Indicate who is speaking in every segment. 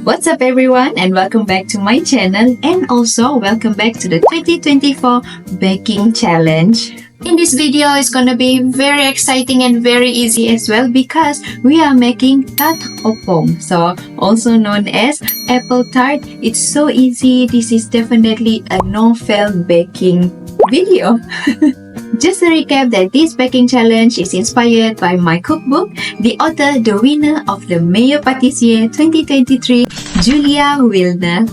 Speaker 1: What's up everyone, and welcome back to my channel, and also welcome back to the 2024 baking challenge. In this video, it's gonna be very exciting and very easy as well because we are making tart au pomme, so also known as apple tart. It's so easy. This is definitely a no-fail baking video. Just to recap that this baking challenge is inspired by my cookbook, the author, the winner of the Meilleur Pâtissier 2023, Julia Wilner.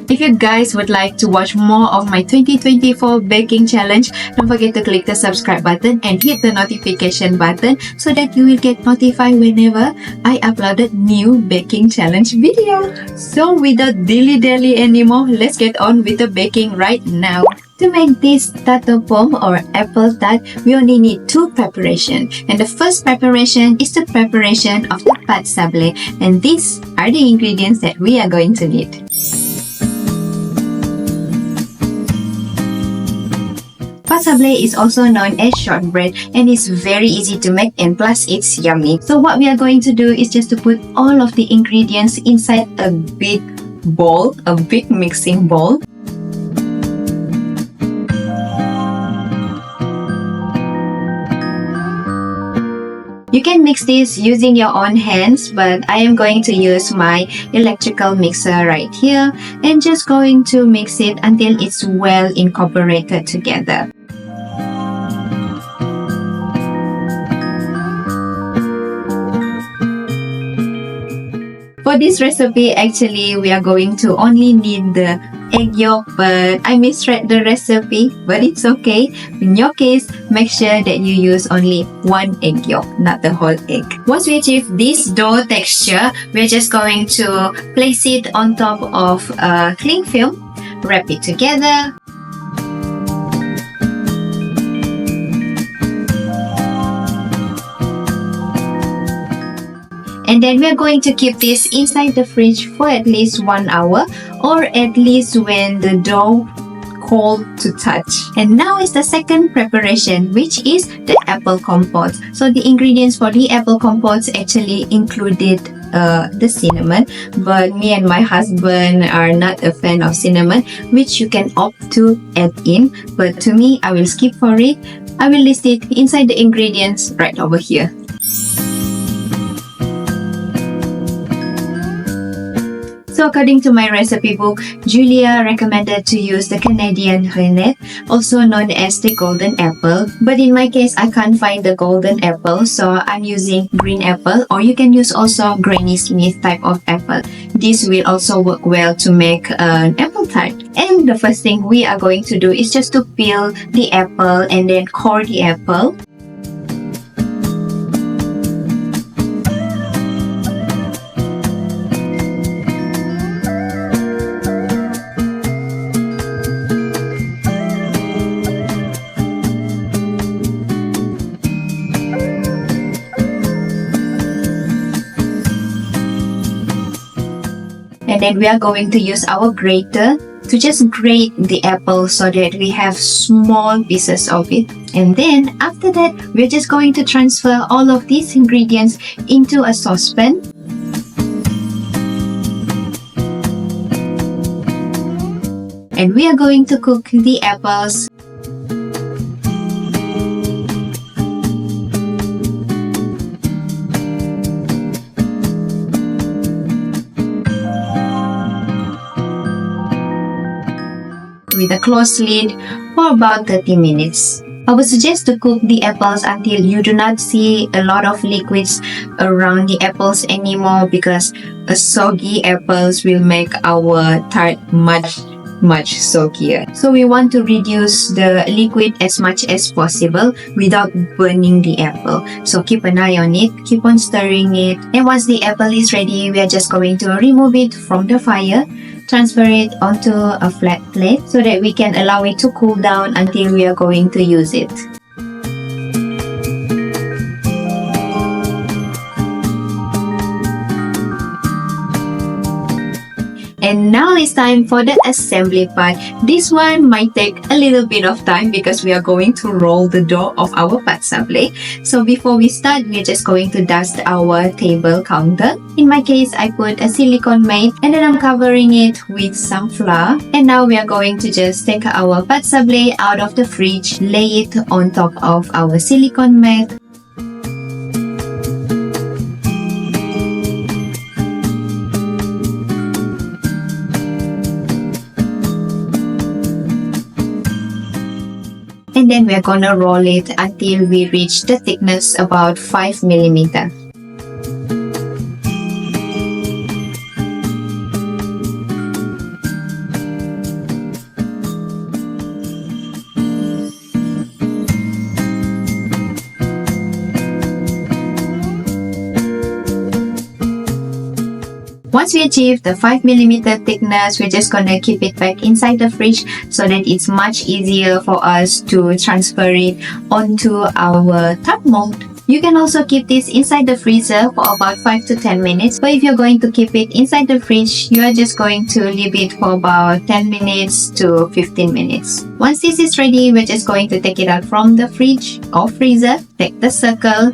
Speaker 1: If you guys would like to watch more of my 2024 baking challenge, don't forget to click the subscribe button and hit the notification button so that you will get notified whenever I upload a new baking challenge video. So without dilly-dally anymore, let's get on with the baking right now. To make this tart au pomme or apple tart, we only need two preparations. And the first preparation is the preparation of the pâte sablé. And these are the ingredients that we are going to need. Pâte sablé is also known as shortbread and is very easy to make, and plus it's yummy. So what we are going to do is just to put all of the ingredients inside a big bowl, a big mixing bowl. You can mix this using your own hands, but I am going to use my electrical mixer right here and just going to mix it until it's well incorporated together. For this recipe, actually, we are going to only need the egg yolk, but I misread the recipe, but it's okay. In your case, make sure that you use only one egg yolk, not the whole egg. Once we achieve this dough texture, we're just going to place it on top of a cling film, wrap it together. And then we're going to keep this inside the fridge for at least 1 hour, or at least when the dough cold to touch. And now is the second preparation, which is the apple compote. So the ingredients for the apple compote actually included the cinnamon, but me and my husband are not a fan of cinnamon, which you can opt to add in, but to me, I will skip for it. I will list it inside the ingredients right over here. So according to my recipe book, Julia recommended to use the Canadian rennet, also known as the golden apple. But in my case, I can't find the golden apple, so I'm using green apple, or you can use also Granny Smith type of apple. This will also work well to make an apple tart. And the first thing we are going to do is just to peel the apple and then core the apple. And then we are going to use our grater to just grate the apple so that we have small pieces of it. And then after that, we're just going to transfer all of these ingredients into a saucepan. And we are going to cook the apples. With a closed lid for about 30 minutes. I would suggest to cook the apples until you do not see a lot of liquids around the apples anymore, because a soggy apples will make our tart much soggier. So we want to reduce the liquid as much as possible without burning the apple. So keep an eye on it, keep on stirring it. And once the apple is ready, we are just going to remove it from the fire, transfer it onto a flat plate so that we can allow it to cool down until we are going to use it. And now it's time for the assembly part. This one might take a little bit of time because we are going to roll the dough of our patisserie. So before we start, we're just going to dust our table counter. In my case, I put a silicone mat and then I'm covering it with some flour. And now we are going to just take our patisserie out of the fridge, lay it on top of our silicone mat. And then we're gonna roll it until we reach the thickness about 5 millimeter. Once we achieve the 5 millimeter thickness, we're just gonna keep it back inside the fridge so that it's much easier for us to transfer it onto our tart mold. You can also keep this inside the freezer for about 5 to 10 minutes. But if you're going to keep it inside the fridge, you are just going to leave it for about 10 minutes to 15 minutes. Once this is ready, we're just going to take it out from the fridge or freezer. Take the circle.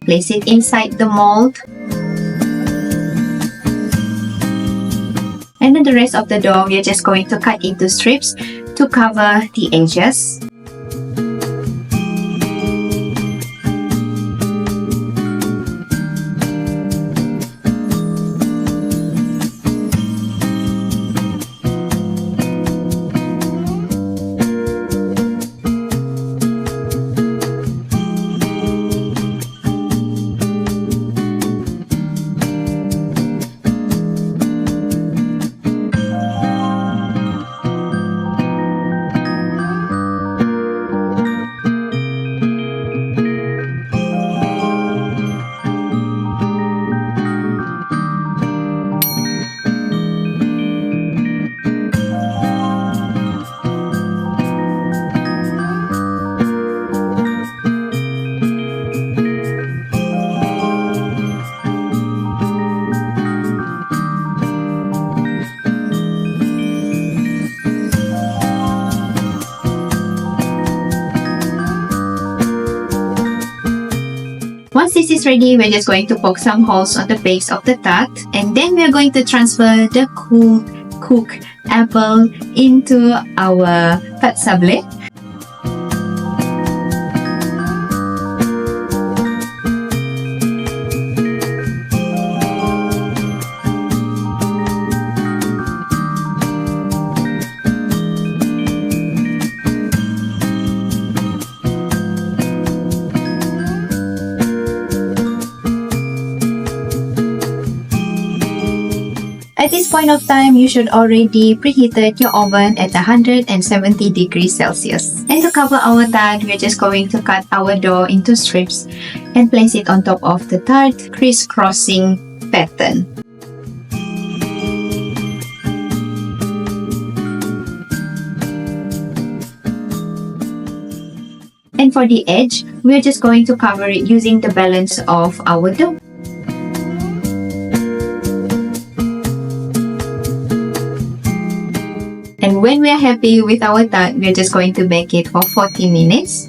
Speaker 1: Place it inside the mold. And then the rest of the dough, we are just going to cut into strips to cover the edges. Once this is ready, we're just going to poke some holes on the base of the tart, and then we're going to transfer the cooked apple into our patisserie. At this point of time, you should already preheated your oven at 170 degrees Celsius. And to cover our tart, we're just going to cut our dough into strips and place it on top of the tart, crisscrossing pattern. And for the edge, we're just going to cover it using the balance of our dough. And when we are happy with our tart, we are just going to bake it for 40 minutes.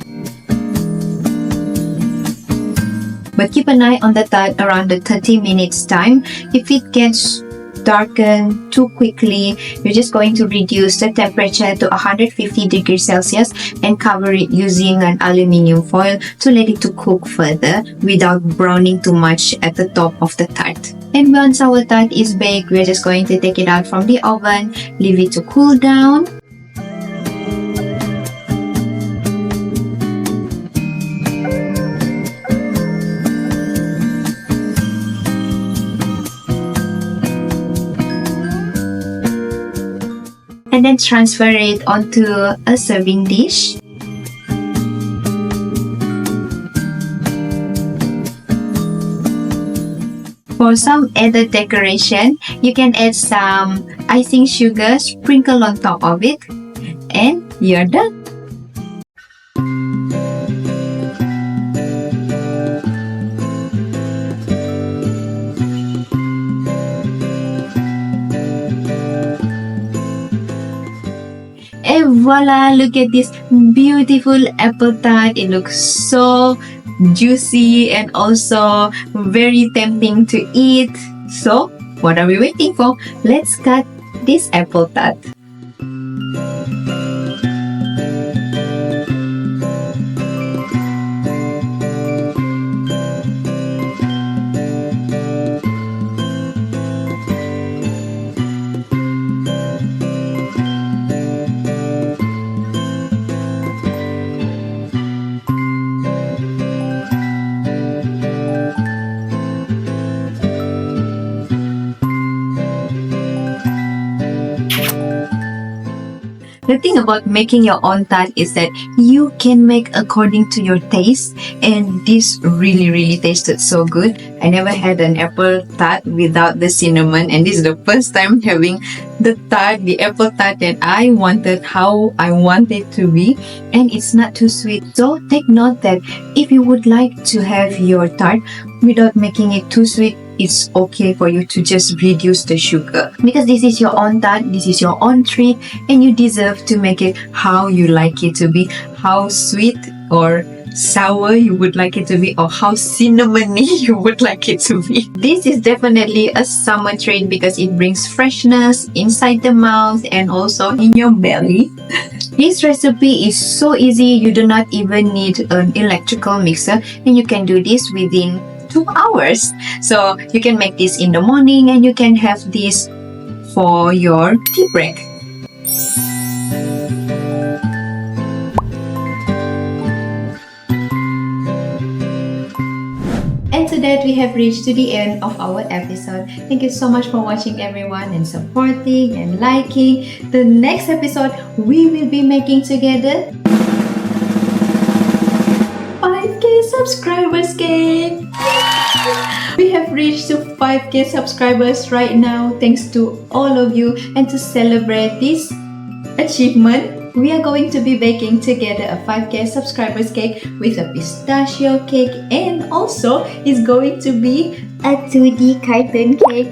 Speaker 1: But keep an eye on the tart around the 30 minutes time. If it gets darken too quickly, you're just going to reduce the temperature to 150 degrees Celsius and cover it using an aluminium foil to let it to cook further without browning too much at the top of the tart. And once our tart is baked, we're just going to take it out from the oven, leave it to cool down. And then transfer it onto a serving dish. For some added decoration, you can add some icing sugar, sprinkle on top of it, and you're done. voila, look at this beautiful apple tart. It looks so juicy and also very tempting to eat. So what are we waiting for? Let's cut this apple tart. The thing about making your own tart is that you can make according to your taste, and this really tasted so good. I never had an apple tart without the cinnamon, and this is the first time having the apple tart that I wanted, how I want it to be, and it's not too sweet. So take note that if you would like to have your tart without making it too sweet, it's okay for you to just reduce the sugar, because this is your own tart, this is your own treat, and you deserve to make it how you like it to be, how sweet or sour you would like it to be, or how cinnamony you would like it to be. This is definitely a summer treat because it brings freshness inside the mouth and also in your belly. This recipe is so easy, you do not even need an electrical mixer, and you can do this within 2 hours. So you can make this in the morning and you can have this for your tea break. And to that, we have reached to the end of our episode. Thank you so much for watching, everyone, and supporting and liking. The next episode we will be making together 5K subscribers, gang! We have reached to 5K subscribers right now, thanks to all of you. And to celebrate this achievement, we are going to be baking together a 5K subscribers cake with a pistachio cake, and also it's going to be a 2D carton cake.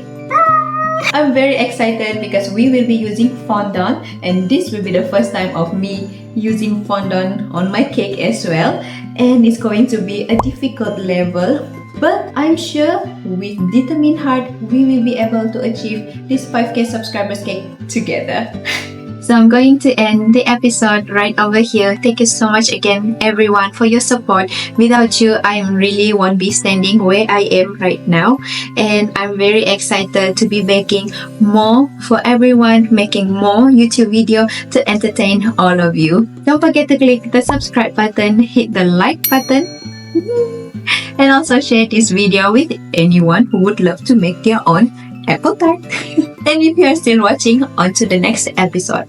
Speaker 1: I'm very excited because we will be using fondant, and this will be the first time of me using fondant on my cake as well, and it's going to be a difficult level, but I'm sure with determined heart we will be able to achieve this 5K subscribers cake together. So I'm going to end the episode right over here. Thank you so much again, everyone, for your support. Without you, I really won't be standing where I am right now. And I'm very excited to be making more for everyone, making more YouTube video to entertain all of you. Don't forget to click the subscribe button, hit the like button, and also share this video with anyone who would love to make their own apple tart. And if you are still watching, on to the next episode.